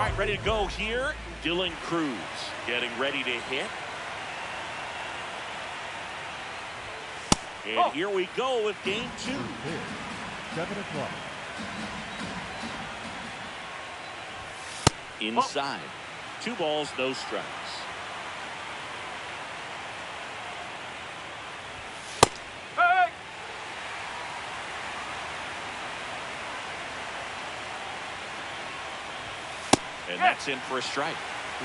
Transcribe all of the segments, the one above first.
right, ready to go here. Dylan Cruz getting ready to hit. And here we go with game 2. 7 o'clock. Inside. 2 balls, no strikes. Hey! And that's in for a strike.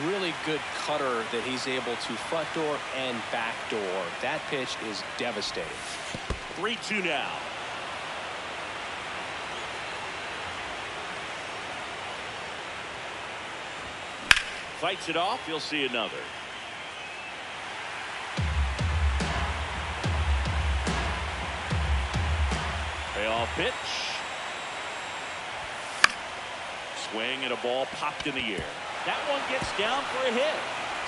Really good cutter that he's able to front door and back door. That pitch is devastating. 3-2 now. Fights it off. You'll see another. Payoff pitch. Swing and a ball popped in the air. That one gets down for a hit.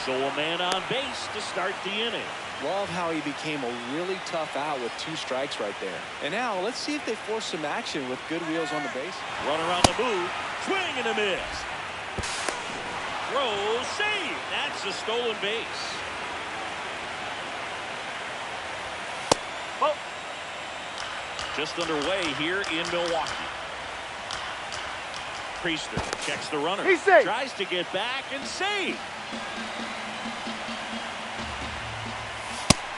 So a man on base to start the inning. Love how he became a really tough out with 2 strikes right there. And now let's see if they force some action with good wheels on the base. Run around the move. Swing and a miss. Throw, save. That's a stolen base. Oh. Just underway here in Milwaukee. Priester checks the runner. He's safe. Tries to get back and save.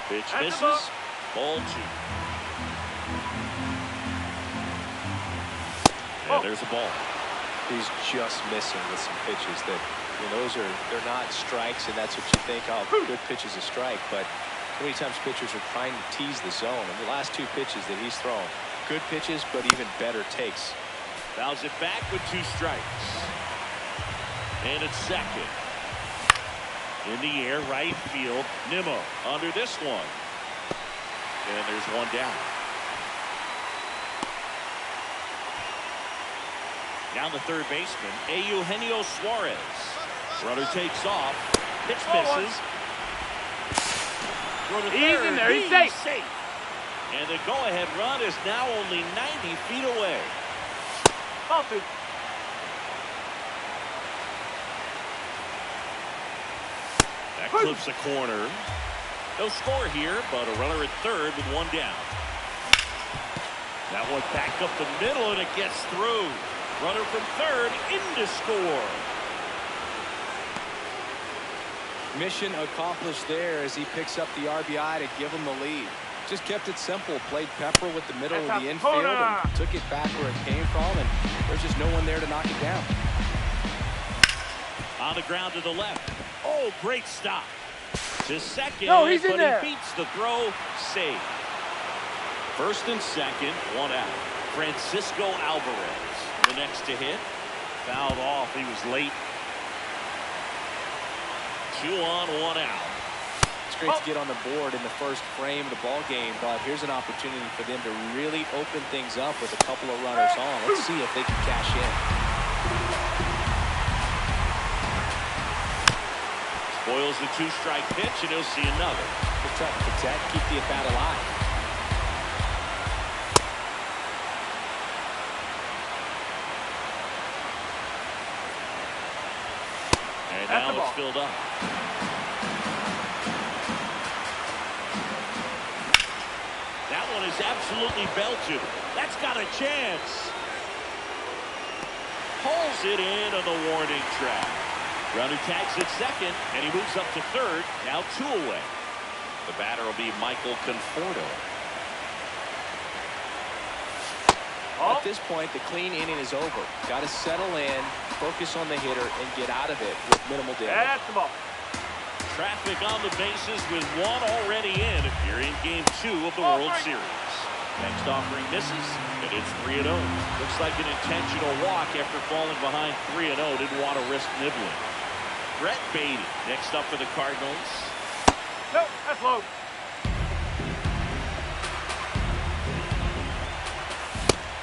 Pitch misses. Ball 2. And there's a ball. He's just missing with some pitches that, you know, they're not strikes, and that's what you think, oh, good pitch is a strike. But so many times pitchers are trying to tease the zone. And the last 2 pitches that he's thrown, good pitches, but even better takes. Fouls it back with 2 strikes. And it's second. In the air, right field. Nimmo under this one. And there's one down. Down the third baseman, Eugenio Suarez. Runner takes off. Pitch misses. Throw to He's third. in there. He's safe. And the go-ahead run is now only 90 feet away. Ball 2. That clips a corner. No score here, but a runner at third with 1 down. That one back up the middle, and it gets through. Runner from third in to score. Mission accomplished there as he picks up the RBI to give him the lead. Just kept it simple. Played pepper with the middle of the infield and took it back where it came from, and there's just no one there to knock it down. On the ground to the left. Oh, great stop. To second, No, he's in but there. he beats the throw. Save. First and second, 1 out. Francisco Alvarez, the next to hit. Fouled off. He was late. 2 on, 1 out. It's great to get on the board in the first frame of the ball game, but here's an opportunity for them to really open things up with a couple of runners on. Let's see if they can cash in. Boils the 2-strike pitch, and he'll see another. Protect, protect, keep the at-bat alive. And That's now the ball. it's filled up. That one is absolutely belted. That's got a chance. Pulls it in on the warning track. Runner tags at second, and he moves up to third. Now 2 away. The batter will be Michael Conforto. At this point, the clean inning is over. Got to settle in, focus on the hitter, and get out of it with minimal damage. That's the ball. Traffic on the bases with 1 already in here in Game 2 of the World Series. Next offering misses, and it's 3-0. Looks like an intentional walk after falling behind 3-0. Didn't want to risk nibbling. Brett Baty next up for the Cardinals. No, that's low.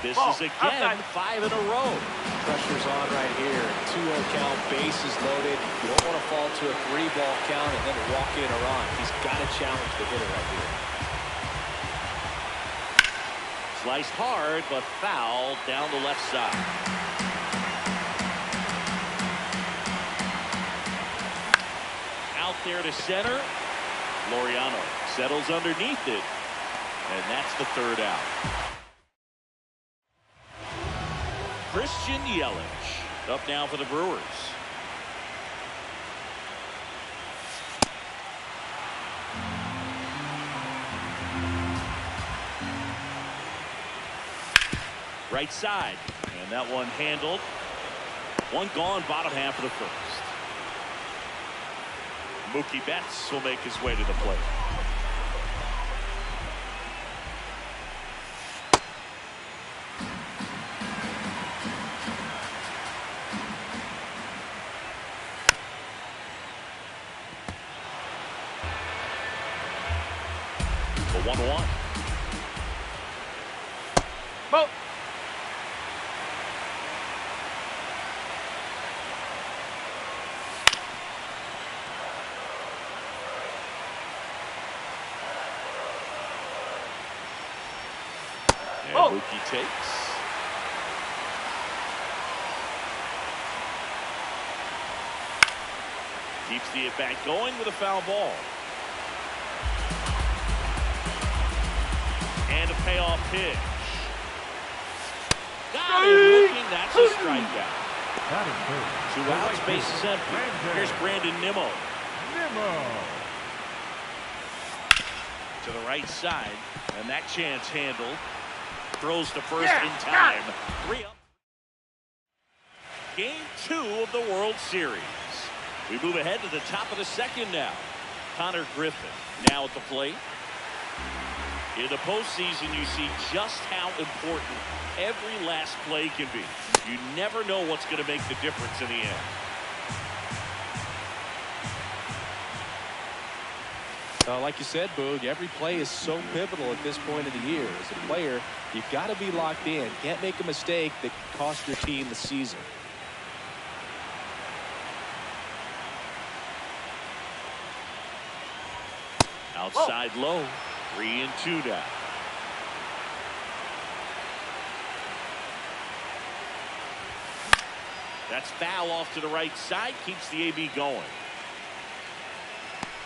This Ball, is again outside. 5 in a row. Pressure's on right here. 2-0 count, bases loaded. You don't want to fall to a 3-ball count and then walk in or on. He's got to challenge the hitter right here. Sliced hard, but foul down the left side. there to center. Laureano settles underneath it. And that's the third out. Christian Yelich up now for the Brewers. Right side, and that one handled. One gone, bottom half of the first. Mookie Betts will make his way to the plate. The 1-1. Ball. And Mookie takes. Keeps the at-bat going with a foul ball. And a payoff pitch. Got him looking. That's a strikeout. That is good. 2 outs, bases empty. Here's Brandon Nimmo. To the right side, and that chance handled. Throws to first in time. 3 up. Game 2 of the World Series. We move ahead to the top of the second now. Connor Griffin now at the plate. In the postseason, you see just how important every last play can be. You never know what's going to make the difference in the end. Like you said, Boog, every play is so pivotal at this point of the year. As a player, you've got to be locked in. Can't make a mistake that can cost your team the season. Outside low. 3-2 now. That's foul off to the right side. Keeps the AB going.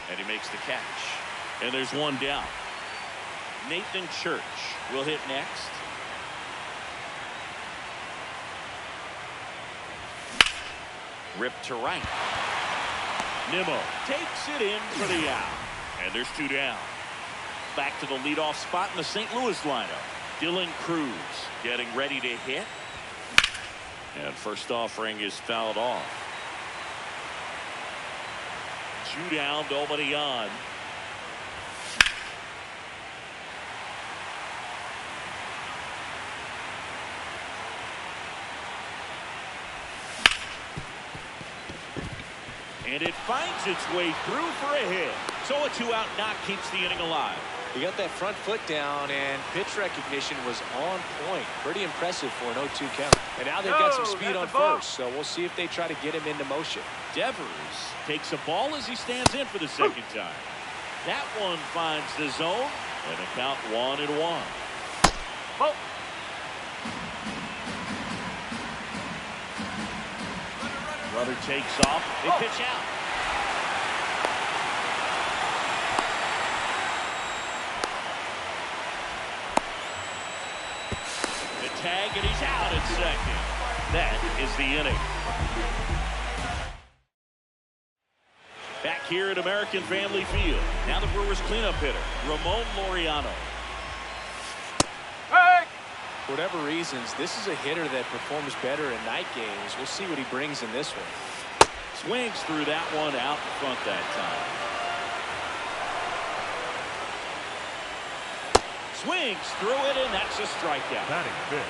And he makes the catch. And there's one down. Nathan Church will hit next. Ripped to right. Nimmo takes it in for the out. And there's 2 down. Back to the leadoff spot in the St. Louis lineup. Dylan Cruz getting ready to hit. And first offering is fouled off. 2 down, nobody on. And it finds its way through for a hit. So a 2-out knock keeps the inning alive. He got that front foot down, and pitch recognition was on point. Pretty impressive for an 0-2 count. And now they've got some speed on first, so we'll see if they try to get him into motion. Devers takes a ball as he stands in for the second time. That one finds the zone, and a count 1-1. Ball. Runner takes off. They pitch out. The tag, and he's out at second. That is the inning. Back here at American Family Field. Now the Brewers cleanup hitter, Ramon Laureano. Hey! For whatever reasons, this is a hitter that performs better in night games. We'll see what he brings in this one. Swings through that one out in front that time. Swings through it, and that's a strikeout. That is big.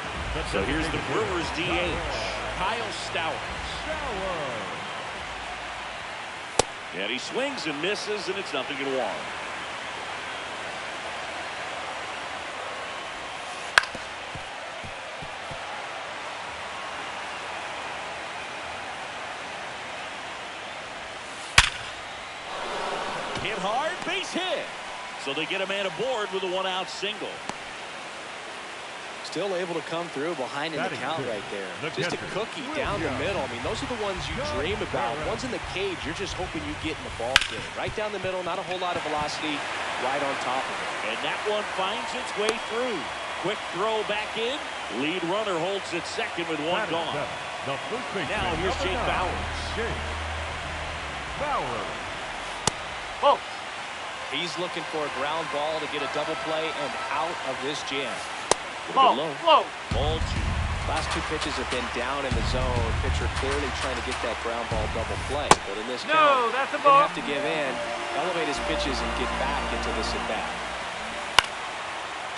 So here's the Brewers DH, Kyle Stowers. And he swings and misses, and it's 0-1. Hit hard, base hit. So they get a man aboard with a 1-out single. It's still able to come through behind in the count right there. Just a cookie down the middle. I mean, those are the ones you dream about. Ones in the cage, you're just hoping you get in the ball game. Right down the middle, not a whole lot of velocity, right on top of it. And that one finds its way through. Quick throw back in. Lead runner holds at second with one gone. Now here's Jake Bauers. Whoa. He's looking for a ground ball to get a double play and out of this jam. Low. Ball two. Last two pitches have been down in the zone. Pitcher clearly trying to get that ground ball double play. But in this count, that's a he'll ball. have to give in, elevate his pitches, and get back into this at bat.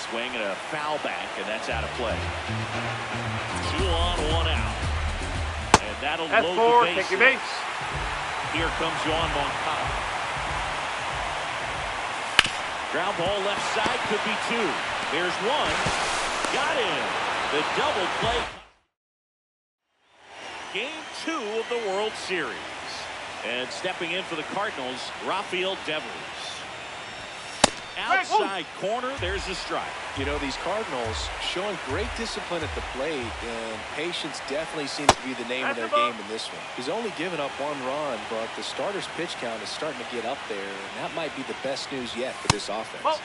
Swing and a foul back, and that's out of play. 2 on, 1 out. And that'll That's load 4. the Take your bases. base. Here comes Yoan Moncada. Ground ball left side, could be 2. There's 1. Got him. The double play. Game 2 of the World Series. And stepping in for the Cardinals, Rafael Devers. Outside corner, there's a strike. You know, these Cardinals showing great discipline at the plate, and patience definitely seems to be the name of their game in this one. He's only given up 1 run, but the starter's pitch count is starting to get up there, and that might be the best news yet for this offense.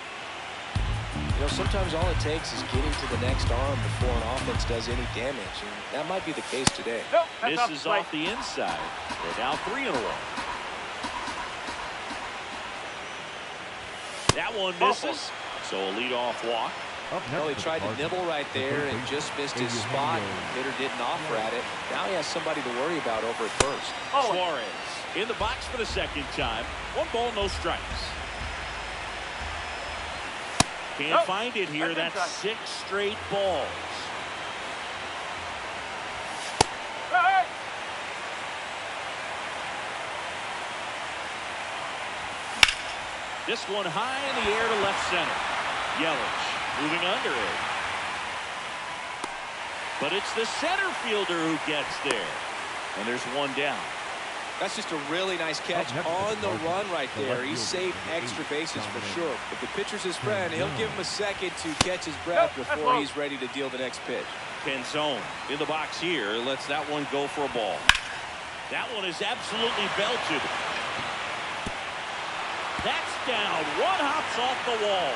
You know, sometimes all it takes is getting to the next arm before an offense does any damage, and that might be the case today. Misses off the inside. They're now 3 in a row. That one misses, so a leadoff walk. Well, he tried to nibble right there and just missed his spot. Hitter didn't offer at it. Now he has somebody to worry about over at first. Suarez in the box for the second time. 1 ball, no strikes. Can't find it here. That's 6 straight balls. This one high in the air to left center. Yelich moving under it. But it's the center fielder who gets there. And there's 1 down. That's just a really nice catch on the run right there. He saved extra bases for sure. If the pitcher's his friend, he'll give him a second to catch his breath before he's ready to deal the next pitch. Penzone in the box here. Lets that one go for a ball. That one is absolutely belted. That's down. 1 hops off the wall.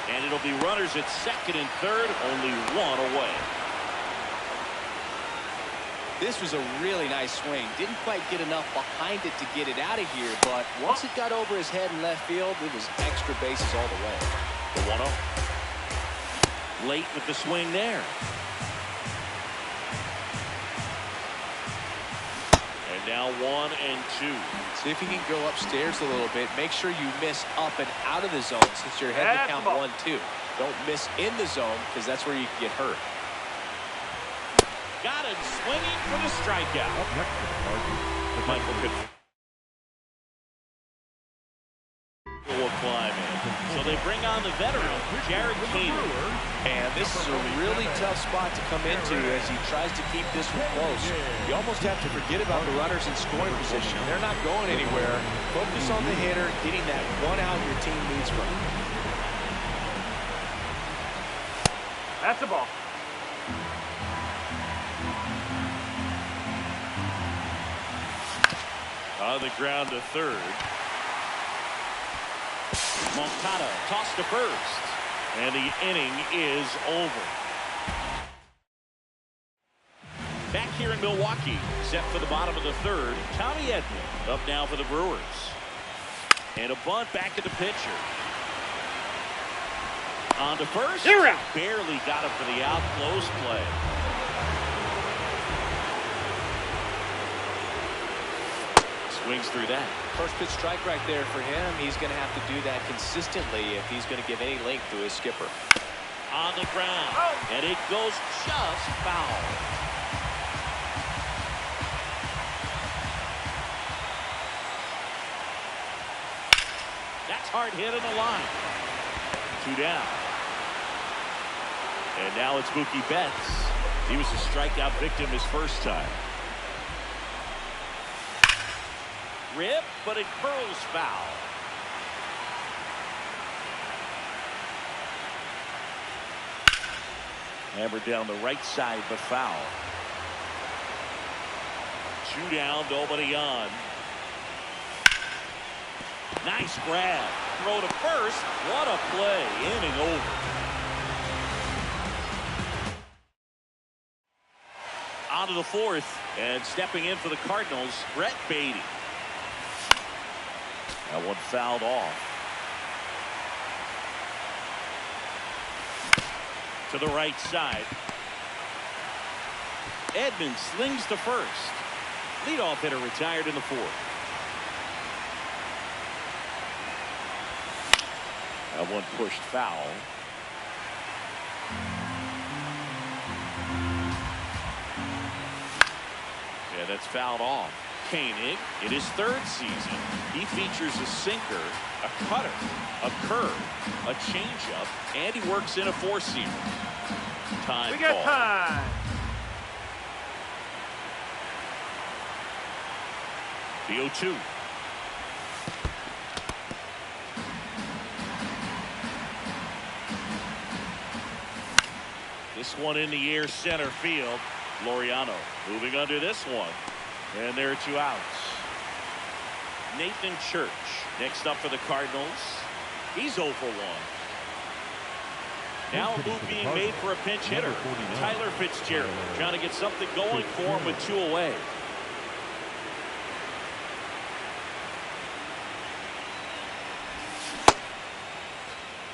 And it'll be runners at second and third, only 1 away. This was a really nice swing. Didn't quite get enough behind it to get it out of here, but once it got over his head in left field, it was extra bases all the way. The 1-0. Late with the swing there. Now 1 and 2. See if you can go upstairs a little bit. Make sure you miss up and out of the zone since you're heading to count 1-2. Don't miss in the zone because that's where you can get hurt. Got it swinging for the strikeout. Up next to the Cardinals, Michael Pittman will climb in. So they bring on the veteran, Jared Kader. And this is a really tough spot to come into as he tries to keep this one close. You almost have to forget about the runners in scoring position. They're not going anywhere. Focus on the hitter, getting that 1 out your team needs from. That's a ball. On the ground to third. Moncada tossed to first. And the inning is over. Back here in Milwaukee, set for the bottom of the third, Tommy Edman up now for the Brewers. And a bunt back at the pitcher. On to first. Barely got him for the out. Close play. Swings through that. First pitch strike right there for him. He's going to have to do that consistently if he's going to give any length to his skipper. On the ground. And it goes just foul. That's hard hit on the line. 2 down. And now it's Mookie Betts. He was a strikeout victim his first time. Rip, but it curls foul. Hammered down the right side, but foul. 2 down, nobody on. Nice grab. Throw to first. What a play. Inning over. On to the 4th. And stepping in for the Cardinals, Brett Baty. That one fouled off. To the right side. Edmonds slings to first. Leadoff hitter retired in the 4th. That one pushed foul. Yeah, that's fouled off. Koenig, in his 3rd season, he features a sinker, a cutter, a curve, a changeup, and he works in a 4-seamer. Time We got call. time. The 0-2. This one in the air, center field. Laureano moving under this one. And there are 2 outs. Nathan Church next up for the Cardinals. He's 0 for 1. Now a move being made for a pinch hitter. Tyler Fitzgerald trying to get something going for him with 2 away.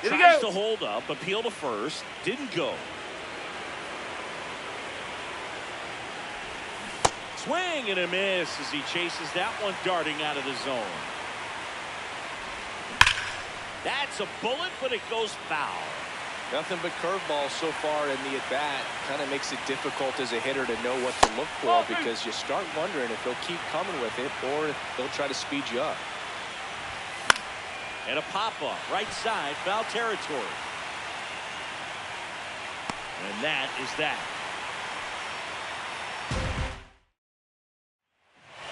Here we Tries go. to hold up, appeal to first, didn't go. Swing and a miss as he chases that one darting out of the zone. That's a bullet, but it goes foul. Nothing but curveball so far in the at-bat. Kind of makes it difficult as a hitter to know what to look for because you start wondering if he'll keep coming with it or if they'll try to speed you up. And a pop-up, right side, foul territory. And that is that.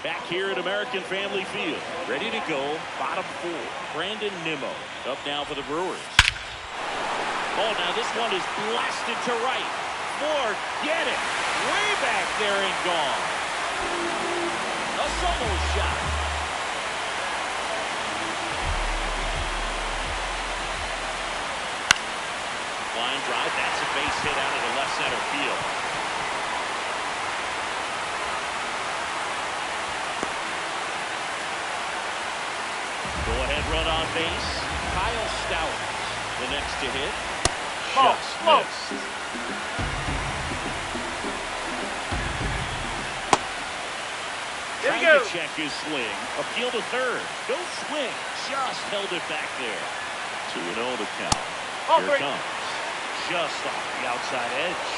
Back here at American Family Field, ready to go, bottom 4. Brandon Nimmo up now for the Brewers. Oh, now this one is blasted to right. Forget it. Way back there and gone. A solo shot. Line drive. That's a base hit out of the left center field. Go-ahead run on base. Kyle Stowers, the next to hit. Just missed. Here we Trying go. to check his swing. Appeal to third. No swing. Just held it back there. 2-0 the count. Oh, Here it great. comes. Just off the outside edge.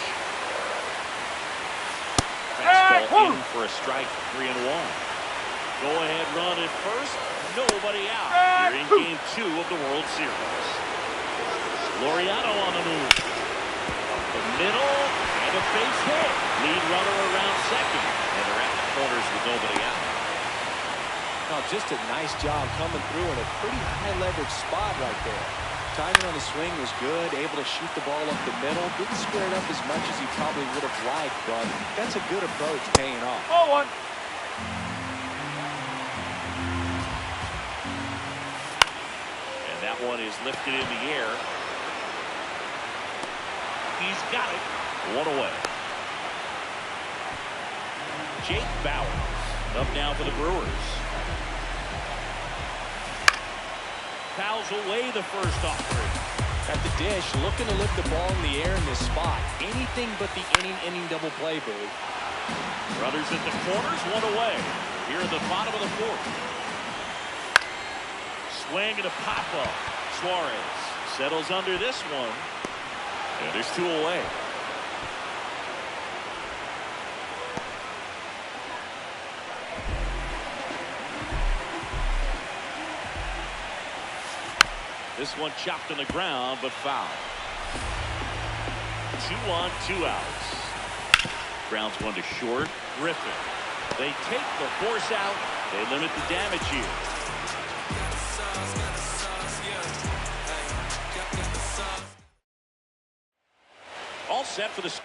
Fastball in for a strike. 3-1. Go-ahead run at first. Nobody out. Here in game 2 of the World Series. Laureano on the move. Up the middle and a base hit. Lead runner around second. And they're at the corners with nobody out. Oh, just a nice job coming through in a pretty high leverage spot right there. Timing on the swing was good, able to shoot the ball up the middle. Didn't square it up as much as he probably would have liked, but that's a good approach paying off. Oh, 1. And that one is lifted in the air. He's got it. 1 away. Jake Bauers up now for the Brewers. Fouls away the first offering. At the dish, looking to lift the ball in the air in this spot. Anything but the inning double play, Billy. Runners at the corners, 1 away. Here at the bottom of the 4th. Swing and a pop-up. Suarez settles under this one. And there's 2 away. This one chopped on the ground, but foul. 2 on, 2 outs. Grounds 1 to short. Griffin. They take the force out. They limit the damage here. all set for the...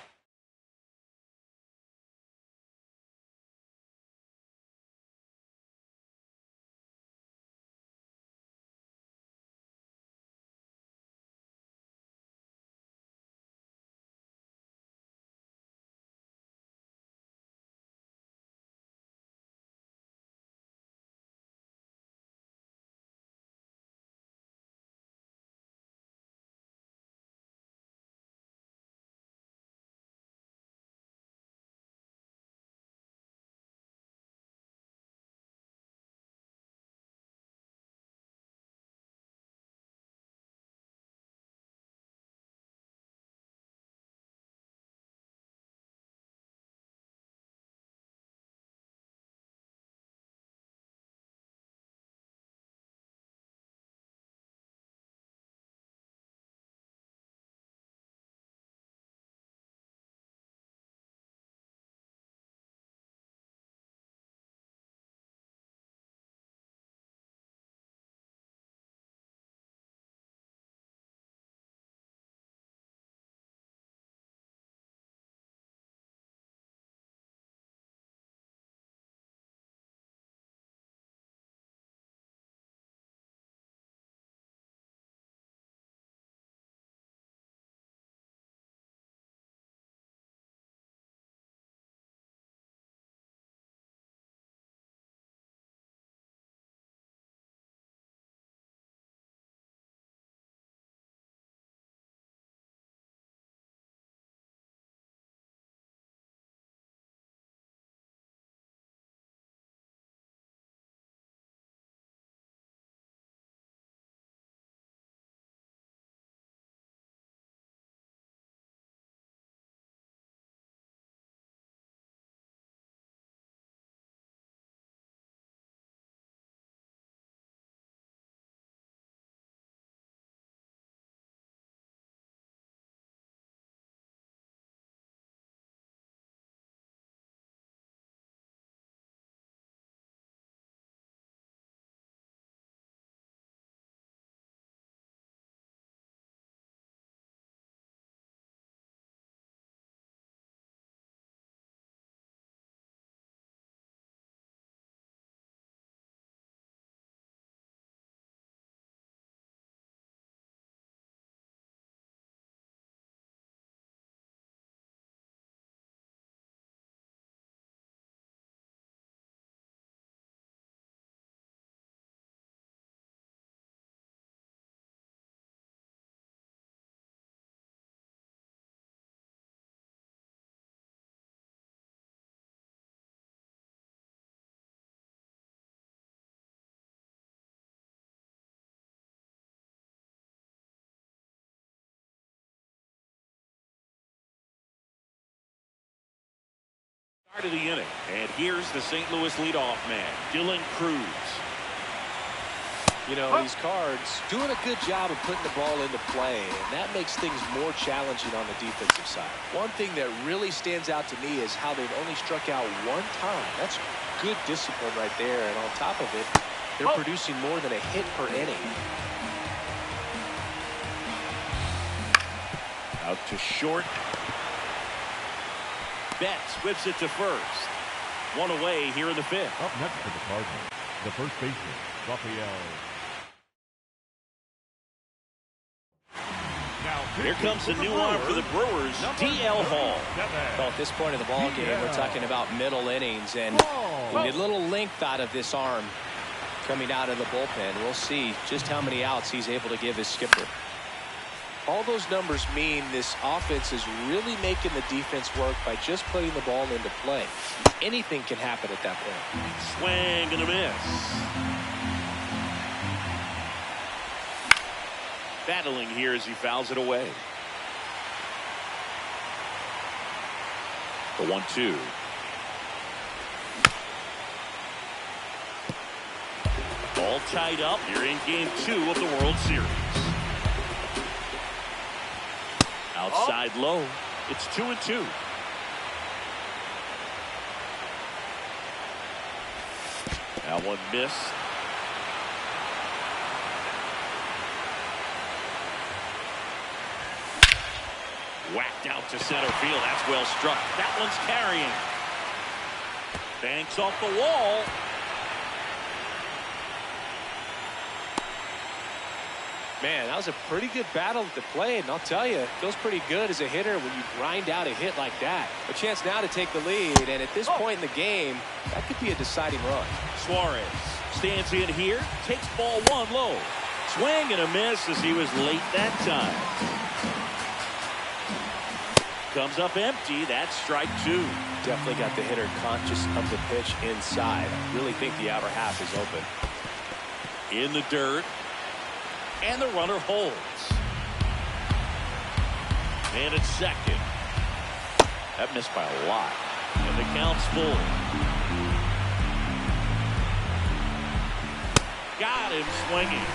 Start of the inning, and here's the St. Louis leadoff man, Dylan Cruz. You know, these Cards doing a good job of putting the ball into play, and that makes things more challenging on the defensive side. One thing that really stands out to me is how they've only struck out one time. That's good discipline right there, and on top of it, they're producing more than a hit per inning. Out to short. Betts whips it to first. One away here in the fifth. Up next for the Cardinals, the first baseman, Rafael. Here comes the new arm for the Brewers, D.L. Hall. Well, at this point of the ball game, we're talking about middle innings, and we get a little length out of this arm coming out of the bullpen. We'll see just how many outs he's able to give his skipper. All those numbers mean this offense is really making the defense work by just putting the ball into play. Anything can happen at that point. Swing and a miss. Battling here as he fouls it away. The 1-2. All tied up here in game 2 of the World Series. Outside low. It's 2-2. That one missed. Whacked out to center field. That's well struck. That one's carrying. Banks off the wall. Man, that was a pretty good battle at the plate, and I'll tell you, it feels pretty good as a hitter when you grind out a hit like that. A chance now to take the lead, and at this point in the game, that could be a deciding run. Suarez stands in here, takes ball one low. Swing and a miss as he was late that time. Comes up empty. That's strike two. Definitely got the hitter conscious of the pitch inside. I really think the outer half is open. In the dirt. And the runner holds. And it's second. That missed by a lot. And the count's full. Got him swinging.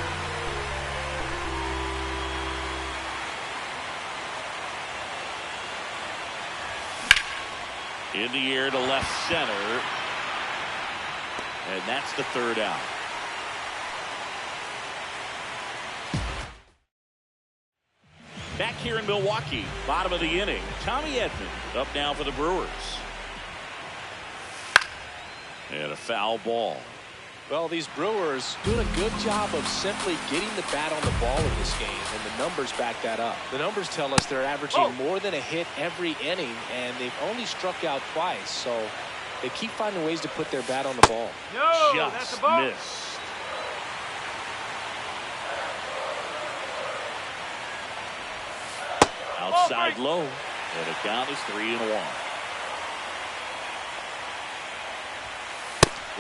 In the air to left center. And that's the third out. Back here in Milwaukee, bottom of the inning, Tommy Edman up now for the Brewers. And a foul ball. Well, these Brewers doing a good job of simply getting the bat on the ball in this game, and the numbers back that up. The numbers tell us they're averaging more than a hit every inning, and they've only struck out twice, so they keep finding ways to put their bat on the ball. Just missed. Outside low, and the count is 3-1.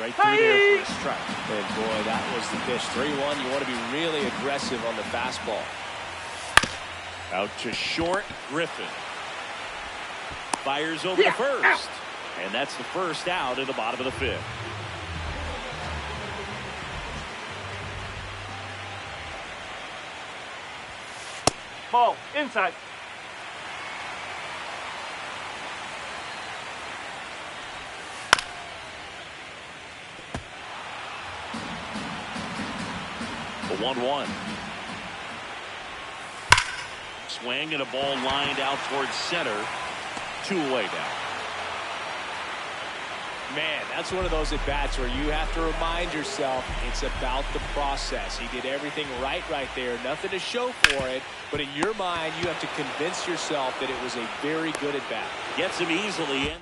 Right through there for a strike. And boy, that was the pitch. 3-1. You want to be really aggressive on the fastball. Out to short, Griffin. Fires over to first. And that's the first out in the bottom of the fifth. Ball inside. The 1-1. Swing and a ball lined out towards center. 2 away now. Man, that's one of those at-bats where you have to remind yourself it's about the process. He did everything right there. Nothing to show for it. But in your mind, you have to convince yourself that it was a very good at-bat. Gets him easily in.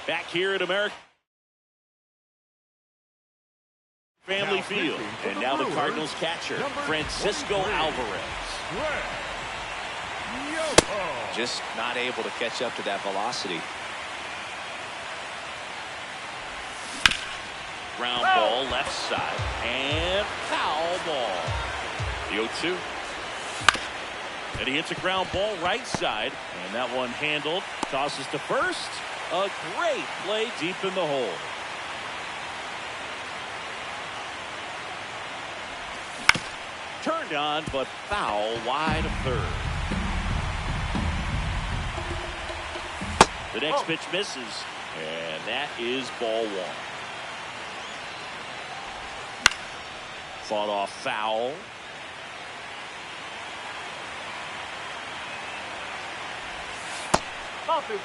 Back here at American Family Field. And now the Cardinals catcher, Francisco Alvarez. Just not able to catch up to that velocity. Ground ball left side. And foul ball. The 0-2. And he hits a ground ball right side. And that one handled. Tosses to first. A great play deep in the hole. Turned on, but foul wide of third. The next pitch misses, and that is ball one. Fought off foul. Ball two.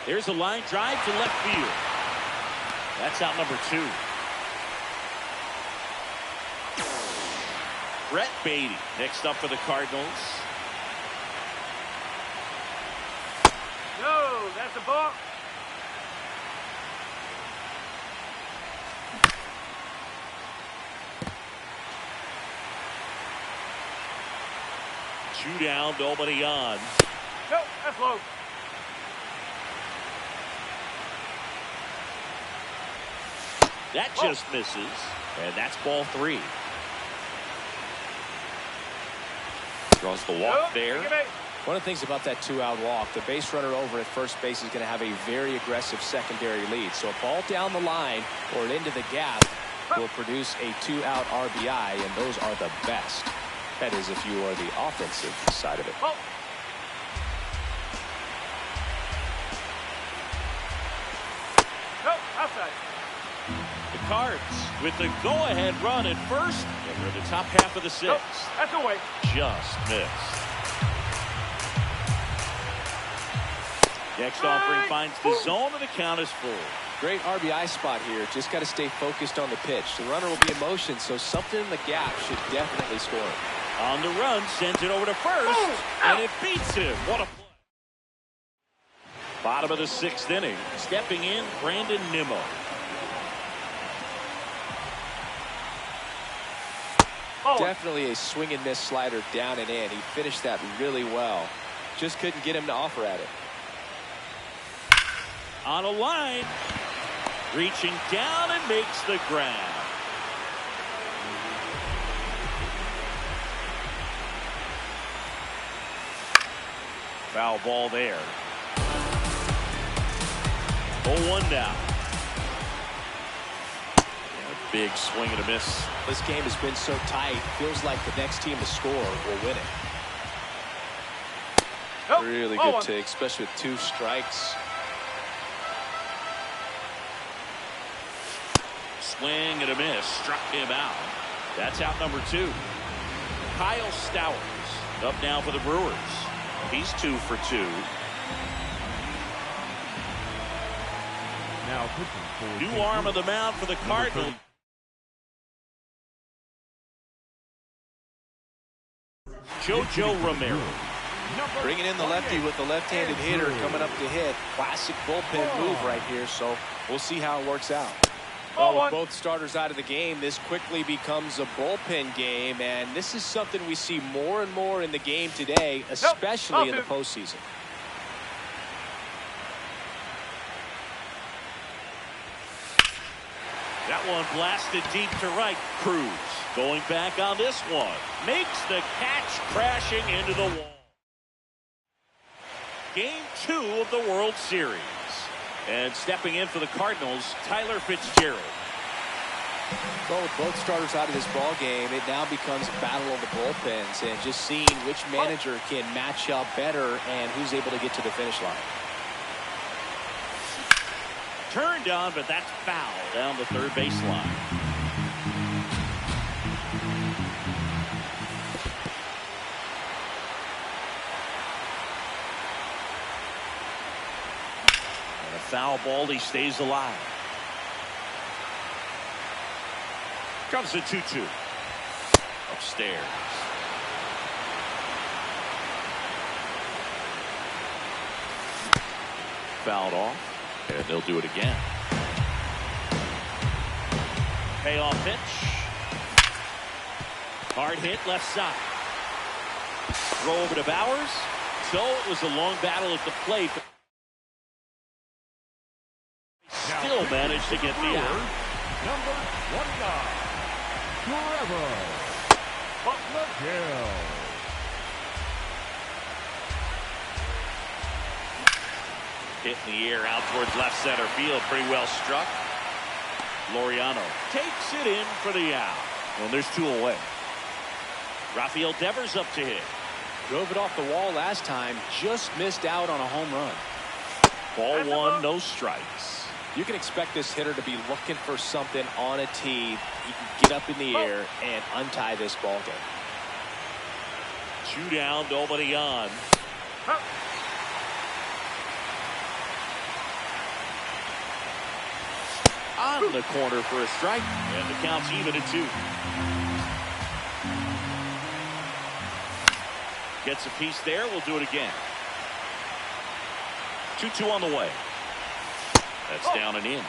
There's a line drive to left field. That's out number 2. Brett Baty next up for the Cardinals. No, that's a ball. Two down, nobody on. No, that's low. That just misses, and that's ball 3. Draws the walk there. One of the things about that 2-out walk, the base runner over at first base is going to have a very aggressive secondary lead. So a ball down the line or into the gap will produce a 2-out RBI, and those are the best. That is if you are the offensive side of it. Oh. No, outside. The Cards with the go-ahead run at first, and we're in the top half of the sixth. Nope, that's away. Just missed. Next offering finds the zone, and the count is full. Great RBI spot here. Just got to stay focused on the pitch. The runner will be in motion, so something in the gap should definitely score. On the run, sends it over to first, and it beats him. What a play. Bottom of the sixth inning. Stepping in, Brandon Nimmo. Definitely a swing and miss slider down and in. He finished that really well. Just couldn't get him to offer at it. On a line. Reaching down and makes the grab. Foul ball there. 0-1 now. Big swing and a miss. This game has been so tight. Feels like the next team to score will win it. Nope. Really good take, especially with 2 strikes. Swing and a miss. Struck him out. That's out number 2. Kyle Stowers up now for the Brewers. He's 2 for 2. Now pitching for New arm of the mound for the Cardinals. Jojo Romero. Bringing in the lefty with the left-handed hitter coming up to hit. Classic bullpen move right here, so we'll see how it works out. Well, with both starters out of the game, this quickly becomes a bullpen game, and this is something we see more and more in the game today, especially in the postseason. That one blasted deep to right. Cruz going back on this one. Makes the catch, crashing into the wall. Game 2 of the World Series. And stepping in for the Cardinals, Tyler Fitzgerald. Well, with both starters out of this ball game, it now becomes a battle of the bullpens and just seeing which manager can match up better and who's able to get to the finish line. Turned on, but that's foul down the third baseline. And a foul ball, he stays alive. Comes the 2-2. Upstairs. Fouled off. And they'll do it again. Payoff pitch. Hard hit left side. Throw over to Bowers. So it was a long battle at the plate. Still managed to get the out. Number 29. Trevor Megill. Hit in the air out towards left center field. Pretty well struck. Laureano takes it in for the out. Well, there's 2 away. Rafael Devers up to hit. Drove it off the wall last time. Just missed out on a home run. Ball 1, no strikes. You can expect this hitter to be looking for something on a tee. He can get up in the air and untie this ball game. 2 down, nobody on. On the corner for a strike, and the count's even at 2. Gets a piece there. We'll do it again. 2-2 on the way. That's down and in.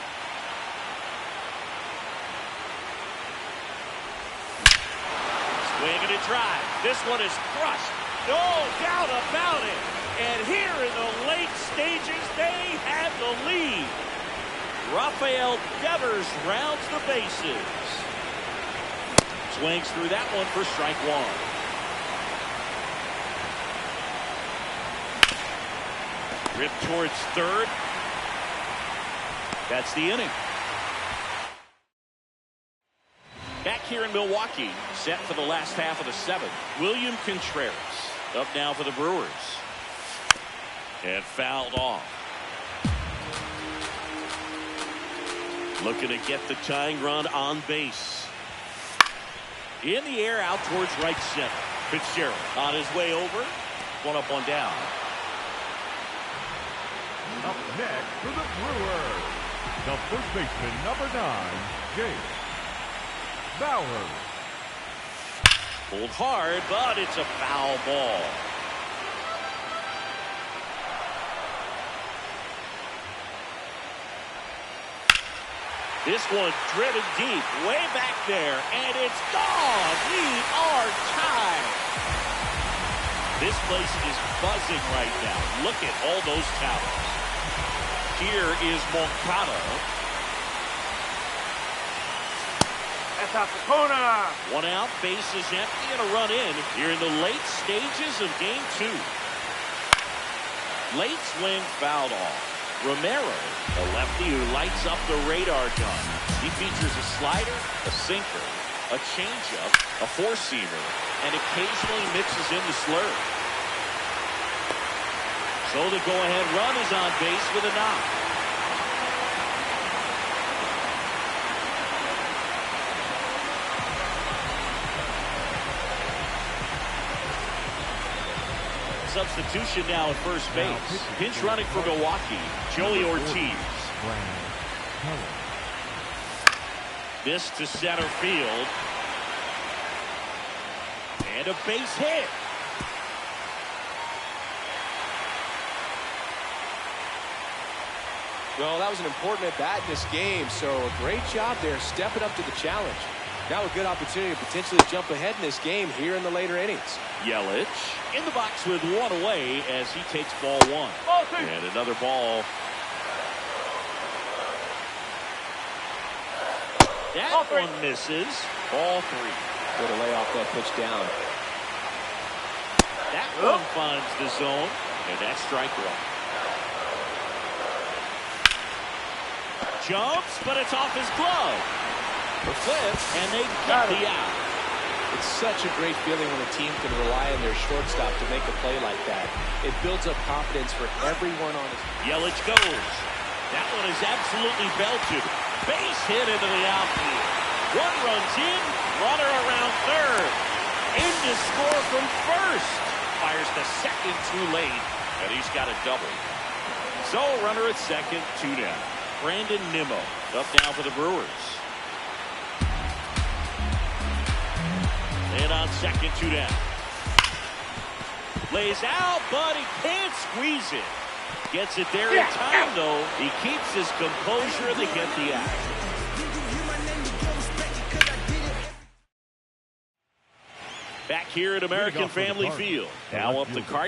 Swing and a drive. This one is crushed. No doubt about it. And here in the late stages, they have the lead. Rafael Devers rounds the bases. Swings through that one for strike 1. Ripped towards third. That's the inning. Back here in Milwaukee, set for the last half of the seventh. William Contreras up now for the Brewers. And fouled off. Looking to get the tying run on base. In the air out towards right center. Fitzgerald on his way over. One up, one down. Up next for the Brewers, the first baseman, number 9, Jake Bauers. Pulled hard, but it's a foul ball. This one driven deep, way back there, and it's gone. We are tied. This place is buzzing right now. Look at all those towers. Here is Moncada. That's out the corner. One out, base is empty, and a run in here in the late stages of game 2. Late swing fouled off. Romero, a lefty who lights up the radar gun. He features a slider, a sinker, a changeup, a four-seamer, and occasionally mixes in the slurve. So the go-ahead run is on base with a knock. Substitution now at first base. Pinch running for Milwaukee, Joey Ortiz. This to center field. And a base hit. Well, that was an important at-bat in this game, so a great job there stepping up to the challenge. Now a good opportunity to potentially jump ahead in this game here in the later innings. Yelich in the box with one away as he takes ball 1. Ball 2. And another ball. That Ball 3. one misses. Ball 3. Way to lay off that pitch down. That one finds the zone, and that's strike 1. Jumps, but it's off his glove. The flip, and they get the out. It's such a great feeling when a team can rely on their shortstop to make a play like that. It builds up confidence for everyone on his... Yelich goes. That one is absolutely belted. Base hit into the outfield. One runs in, runner around third. In to score from first. Fires the second too late, and he's got a double. So runner at second, 2 down. Brandon Nimmo up now for the Brewers. And on second, 2 down. Lays out, but he can't squeeze it. Gets it there in time, though. He keeps his composure. They get the out. Back here at American Family Field. Now up the Cardinals.